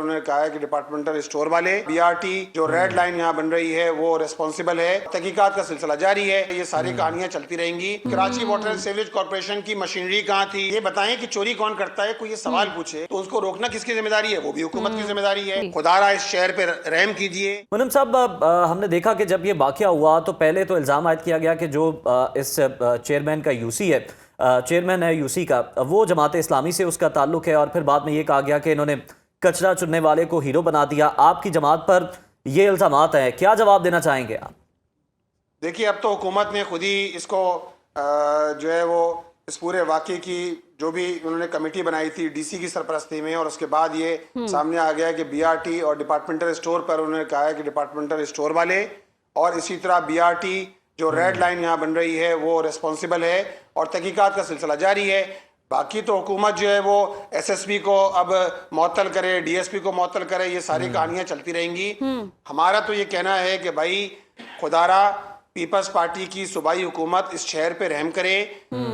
उन्होंने कहा है कि डिपार्टमेंटल स्टोर वाले बीआरटी जो रेड लाइन यहाँ बन रही है वो रिस्पॉन्सिबल है। तहकीकात का सिलसिला जारी है, ये सारी कहानियां चलती रहेंगी। Karachi water and sewerage corporation की मशीनरी कहाँ थी, ये बताएं कि चोरी कौन करता है, कोई ये सवाल पूछे तो उसको रोकना किसकी जिम्मेदारी है, वो भी हुकूमत की जिम्मेदारी है। खुदारा इस शहर पे रहम कीजिए। मुनम साहब, हमने देखा कि जब ये वाकया हुआ तो पहले तो इल्ज़ाम आयद किया गया कि जो इस चेयरमैन का यूसी है, चेयरमैन है यूसी का, वो जमात इस्लामी से उसका ताल्लुक है, और फिर बाद में ये कहा गया कि इन्होंने कचरा चुनने वाले को हीरो बना दिया। आपकी जमात पर ये इल्ज़ामात हैं, क्या जवाब देना चाहेंगे आप? देखिए, अब तो हुकूमत ने खुद ही इसको जो है वो इस पूरे वाक़े की जो भी उन्होंने कमेटी बनाई थी डीसी की सरपरस्ती में, और उसके बाद ये सामने आ गया कि बीआरटी और डिपार्टमेंटल स्टोर पर उन्होंने कहा है कि डिपार्टमेंटल स्टोर वाले और इसी तरह बीआरटी जो रेड लाइन यहाँ बन रही है वो रिस्पॉन्सिबल है, और तहकीकात का सिलसिला जारी है। बाकी तो हुकूमत जो है वो एसएसपी को अब मुअत्तल करे, डीएसपी को मुअत्तल करे, ये सारी कहानियां चलती रहेंगी। हमारा तो ये कहना है कि भाई खुदारा पीपल्स पार्टी की सूबाई हुकूमत इस शहर पे रहम करे।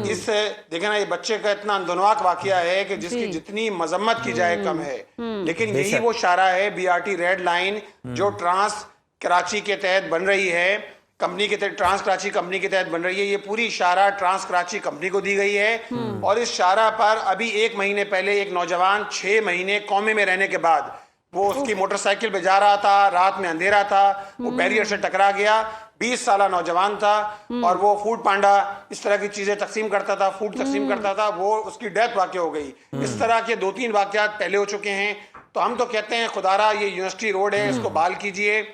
इस देखे ना, ये बच्चे का इतना अंदरनाक वाकया है कि जिसकी जितनी मजम्मत की जाए कम है, लेकिन यही वो शारा है बीआरटी रेड लाइन जो ट्रांस कराची के तहत बन रही है, कंपनी के तहत, ट्रांस कराची कंपनी के तहत बन रही है। ये पूरी शारा ट्रांस कराची कंपनी को दी गई है, और इस शारा पर अभी 1 महीने पहले एक नौजवान 6 महीने कौमे में रहने के बाद वो उसकी मोटरसाइकिल पे जा रहा था, रात में अंधेरा था, वो बैरियर से टकरा गया। 20 साल नौजवान था और वो फूड पांडा इस तरह की चीजें तकसीम करता था, फूड तकसीम करता था, वो उसकी डेथ वाक़ हो गई। इस तरह के 2-3 वाक़यात पहले हो चुके हैं। तो हम तो कहते हैं खुदारा ये यूनिवर्सिटी रोड है, इसको बहाल कीजिए।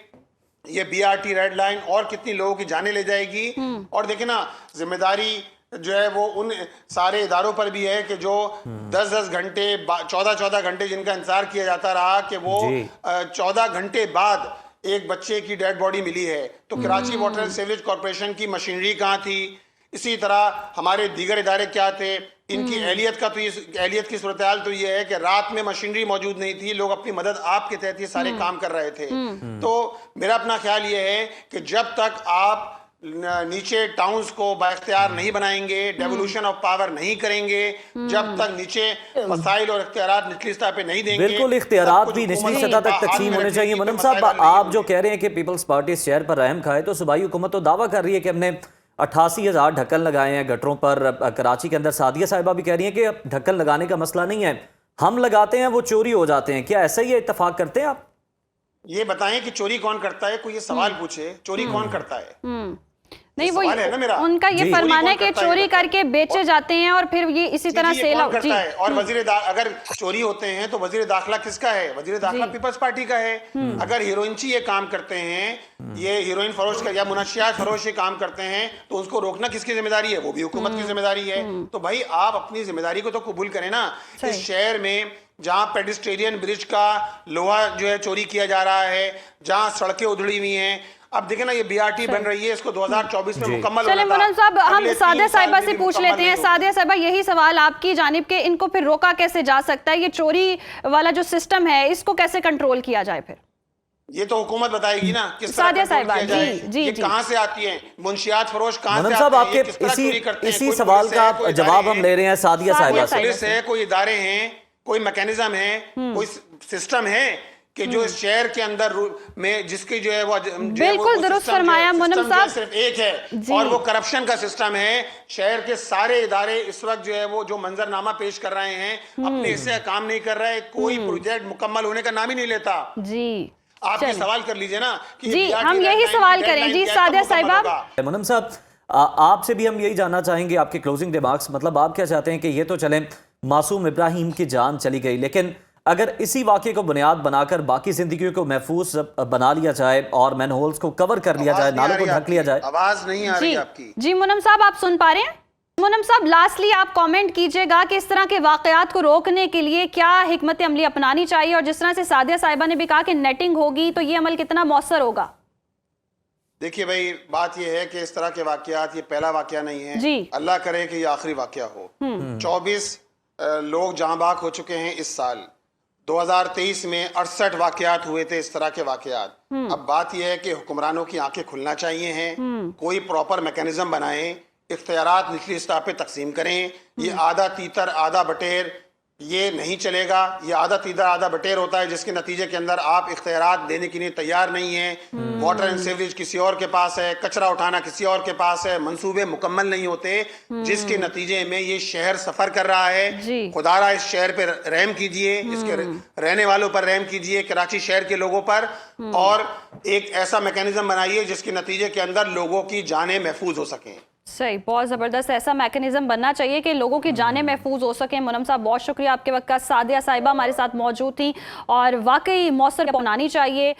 ये बीआरटी रेड लाइन और कितनी लोगों की जानें ले जाएगी। और देखे ना, जिम्मेदारी जो है वो उन सारे इदारों पर भी है कि जो 10-10 घंटे 14-14 घंटे जिनका इंतजार किया जाता रहा कि वो 14 घंटे बाद एक बच्चे की डेड बॉडी मिली है। तो Karachi water and sewerage corporation की मशीनरी कहाँ थी, इसी तरह हमारे दीगर इदारे क्या थे, इनकी एहलियत का तो एहलियत की सूरत हाल तो ये है कि रात में मशीनरी मौजूद नहीं थी, लोग अपनी मदद आपके तहत ये सारे काम कर रहे थे। तो मेरा अपना ख्याल ये है कि जब तक आप नीचे टाउन्स को बाइख्तियार नहीं बनाएंगे, डेवोल्यूशन ऑफ पावर नहीं करेंगे, जब तक नीचे मसाइल और इख्तियारात निचली सतह पे नहीं देंगे, बिल्कुल इख्तियारात भी निचली सतह तक तकसीम होने चाहिए। मुनम साहब, आप जो कह रहे हैं कि पीपल्स पार्टी इस शहर पर रहम खाए, तो सूबाई हुकूमत तो दावा कर रही है कि हमने 88,000 ढक्कन लगाए हैं गटरों पर कराची के अंदर। सादिया साहिबा भी कह रही हैं कि ढक्कन लगाने का मसला नहीं है, हम लगाते हैं वो चोरी हो जाते हैं। क्या ऐसा ही इत्तेफाक करते हैं आप? ये बताएं कि चोरी कौन करता है, कोई ये सवाल पूछे चोरी कौन करता है। नहीं, वो उनका ये फरमाना है कि चोरी करके बेचे जाते हैं और फिर ये इसी तरह सेल आउट करता है। और अगर चोरी होते हैं तो वजीर दाखिला किसका है? वजीर दाखिला पीपल्स पार्टी का है। अगर हीरोइनची ये काम करते हैं, ये हीरोइन फरोश का या मुनशियात फरोश ये काम करते हैं, तो उसको रोकना किसकी जिम्मेदारी है? वो भी हुकूमत की जिम्मेदारी है। तो भाई आप अपनी जिम्मेदारी को तो कबूल करें ना। इस शहर में जहाँ पेडिस्ट्रेनियन ब्रिज का लोहा जो है चोरी किया जा रहा है, जहाँ सड़कें उधड़ी हुई हैं, अब देखें ना ये बीआरटी बन रही है, इसको 2024 में मुकम्मल होना था। मुनम साहब, हम सादिया साहिबा से पूछ लेते हैं। सादिया साहिबा, यही सवाल आपकी जानिब के, इनको फिर रोका कैसे जा सकता है? ये चोरी वाला जो सिस्टम है इसको कैसे कंट्रोल किया जाए? फिर ये तो हुकूमत बताएगी ना किस तरह सादिया साहिबा ये कहां से आती है, मुंशियात फरोश कहां से साहब, आते हैं, आपके इसी सवाल का जवाब हम ले रहे हैं सादिया साहिबा से। पुलिस है, कोई इदारे हैं, कोई मैकेनिज्म है, कोई सिस्टम है कि जो इस शहर के अंदर में जिसकी जो है वो बिल्कुल दुरुस्त फरमाया मुनम साहब, सिर्फ एक है और वो करप्शन का सिस्टम है। शहर के सारे इदारे इस वक्त जो है वो जो मंजरनामा पेश कर रहे हैं अपने हिस्से काम नहीं कर रहे, कोई प्रोजेक्ट मुकम्मल होने का नाम ही नहीं लेता। जी आप ये सवाल कर लीजिए ना कि जी, हम यही सवाल करें। जी सादिया साहिबा, मुनम साहब, आपसे भी हम यही जानना चाहेंगे आपके क्लोजिंग रिमार्क्स। मतलब आप क्या चाहते हैं कि ये तो चले मासूम इब्राहिम की जान चली गई, लेकिन अगर इसी वाक़े को बुनियाद बनाकर बाकी जिंदगी को महफूज बना लिया जाए और मैन होल्स को कवर कर लिया जाए, नालों को ढक लिया जाए। आवाज नहीं आ रही आपकी। जी मुनम साहब, आप सुन पा रहे हैं? मुनम साहब, लास्टली आप कमेंट कीजिएगा कि इस तरह के वाकयात को रोकने के लिए क्या हिकमत अमली अपनानी चाहिए, और जिस तरह से सादिया साहिबा ने भी कहा कि नेटिंग होगी तो ये अमल कितना मौसर होगा? देखिए भाई, बात ये है कि इस तरह के वाकयात ये पहला वाकया नहीं है जी। अल्लाह करे कि ये आखिरी वाकया हो। 24 लोग जहां बाग हो चुके हैं इस साल। 2023 में 68 वाकयात हुए थे इस तरह के वाकयात। अब बात यह है कि हुक्मरानों की आंखें खुलना चाहिए हैं, कोई प्रॉपर मैकेनिज्म बनाएं, इख्तियारात निचली सतह पे तकसीम करें। ये आधा तीतर आधा बटेर یہ نہیں چلے گا. یہ آدھا تیدر آدھا بٹیر ہوتا ہے جس کے نتیجے کے اندر آپ اختیارات دینے کے لیے تیار نہیں ہیں. واٹر اینڈ سیوریج کسی اور کے پاس ہے, کچرا اٹھانا کسی اور کے پاس ہے, منصوبے مکمل نہیں ہوتے, جس کے نتیجے میں یہ شہر سفر کر رہا ہے. خدا را اس شہر پہ رحم کیجئے, اس کے رہنے والوں پر رحم کیجئے, کراچی شہر کے لوگوں پر, اور ایک ایسا میکینزم بنائیے جس کے نتیجے کے اندر لوگوں کی جانیں محفوظ ہو سکیں. صحیح, بہت زبردست ایسا میکنزم بننا چاہیے کہ لوگوں کی جانیں محفوظ ہو سکیں. منم صاحب بہت شکریہ آپ کے وقت کا. سعدیہ صاحبہ ہمارے ساتھ موجود تھیں, اور واقعی موثر اپنانی چاہیے.